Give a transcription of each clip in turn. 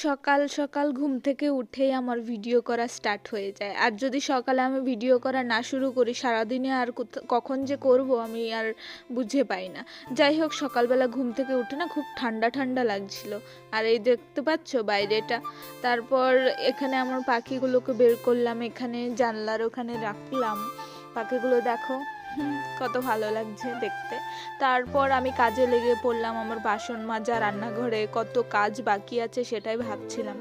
সকাল সকাল ঘুম থেকে উঠেই আমার ভিডিও করা স্টার্ট হয়ে যায়। আর যদি সকালে আমি ভিডিও করা না শুরু করি, সারাদিনে আর কখন যে করব আমি আর বুঝে পাই না। যাই হোক, সকালবেলা ঘুম থেকে উঠে না খুব ঠান্ডা ঠান্ডা লাগছিল। আর এই দেখতে পাচ্ছ বাইরেটা। তারপর এখানে আমার পাখিগুলোকে বের করলাম, এখানে জানলার ওখানে রাখলাম। পাখিগুলো দেখো কত ভালো লাগছে দেখতে। তারপর আমি কাজে লেগে পড়লাম, আমার বাসন মাজা, রান্নাঘরে কত কাজ বাকি আছে সেটাই ভাবছিলাম।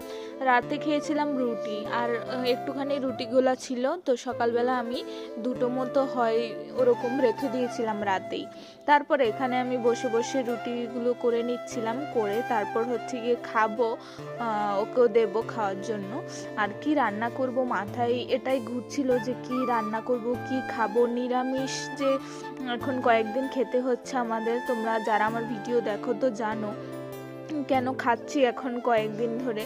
রাতে খেয়েছিলাম রুটি, আর একটুখানি রুটিগুলো ছিল, তো সকালবেলা আমি দুটো মতো হয় ওরকম রেখে দিয়েছিলাম রাতেই। তারপর এখানে আমি বসে বসে রুটিগুলো করে নিচ্ছিলাম, করে তারপর হচ্ছে গিয়ে খাবো, ওকেও দেবো খাওয়ার জন্য। আর কি রান্না করব মাথায় এটাই ঘুরছিল যে কি রান্না করব, কি খাবো। নিরামিষ যে এখন কয়েকদিন খেতে হচ্ছে আমাদের, তোমরা যারা আমার ভিডিও দেখো তো জানো কেন খাচ্ছি এখন কয়েকদিন ধরে।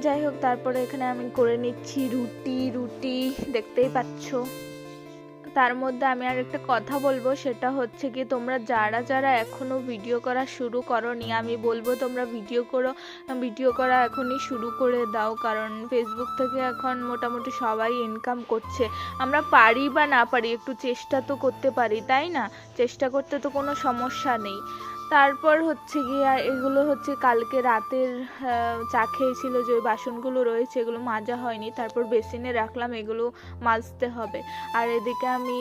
যাই হোক, তারপরে এখানে আমি করে নিচ্ছি রুটি রুটি দেখতেই পাচ্ছ। তার মধ্যে আমি আর একটা কথা বলবো, সেটা হচ্ছে কি তোমরা যারা যারা এখনো ভিডিও করা শুরু করোনি, আমি বলবো তোমরা ভিডিও করা এখনই শুরু করে দাও। কারণ ফেসবুক থেকে এখন মোটামুটি সবাই ইনকাম করছে। আমরা পারি বা না পারি, একটু চেষ্টা তো করতে পারি, তাই না? চেষ্টা করতে তো কোনো সমস্যা নেই। তারপর হচ্ছে গিয়ে এগুলো হচ্ছে কালকে রাতের চা খেয়েছিল যে ওই বাসনগুলো রয়েছে, এগুলো মাজা হয়নি, তারপর বেসিনে রাখলাম, এগুলো মাজতে হবে। আর এদিকে আমি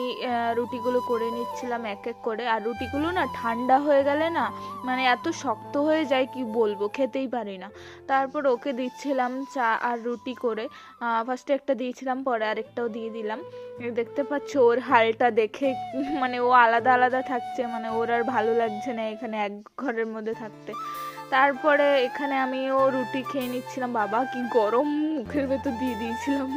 রুটিগুলো করে নিচ্ছিলাম এক এক করে। আর রুটিগুলো না ঠান্ডা হয়ে গেলে না মানে এত শক্ত হয়ে যায় কি বলবো, খেতেই পারি না। তারপর ওকে দিচ্ছিলাম চা আর রুটি করে। ফার্স্টে একটা দিয়েছিলাম, পরে আরেকটাও দিয়ে দিলাম। দেখতে পাচ্ছ ওর হালটা দেখে, মানে ও আলাদা আলাদা থাকছে, মানে ওর আর ভালো লাগছে না এখানে এক ঘরের মধ্যে থাকতে। তারপরে এখানে আমিও রুটি খেয়ে নিচ্ছিলাম, বাবা কি গরম, মুখের ভেতর দিয়ে দিয়েছিলাম।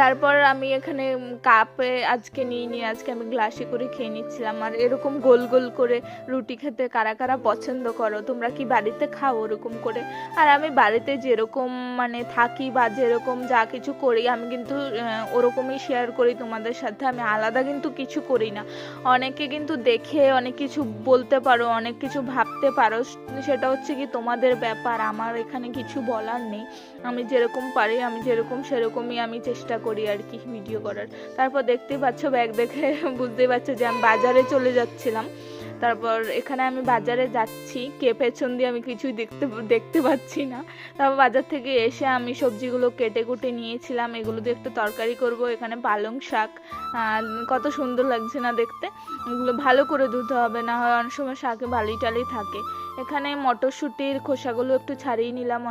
তারপর আমি এখানে কাপে আজকে নিয়ে আজকে আমি গ্লাসে করে খেয়ে নিচ্ছিলাম। আর এরকম গোল গোল করে রুটি খেতে কারা কারা পছন্দ করো, তোমরা কি বাড়িতে খাও ওরকম করে? আর আমি বাড়িতে যেরকম মানে থাকি বা যেরকম যা কিছু করি, আমি কিন্তু ওরকমই শেয়ার করি তোমাদের সাথে, আমি আলাদা কিন্তু কিছু করি না। অনেকে কিন্তু দেখে অনেক কিছু বলতে পারো, অনেক কিছু ভাবতে পারো, সেটা হচ্ছে কি তোমাদের ব্যাপার, আমার এখানে কিছু বলার নেই। আমি যেরকম পারি, আমি যেরকম সেরকমই আমি চেষ্টা করি আর কি ভিডিও করার। তারপর দেখতেই পাচ্ছ, ব্যাগ দেখে বুঝতেই পারছো যে আমি বাজারে চলে যাচ্ছিলাম। তারপর এখানে আমি বাজারে যাচ্ছি, কে পেছন দিয়ে আমি কিছুই দেখতে পাচ্ছি না। তারপর বাজার থেকে এসে আমি সবজিগুলো কেটে কুটে নিয়েছিলাম, এগুলো দিয়ে একটু তরকারি করব। এখানে পালং শাক, কত সুন্দর লাগছে না দেখতে। এগুলো ভালো করে ধুতে হবে, না হয় অনেক সময় শাকে বালি টালি থাকে। এখানে মটরশুঁটির খোসাগুলো একটু ছাড়িয়ে নিলাম।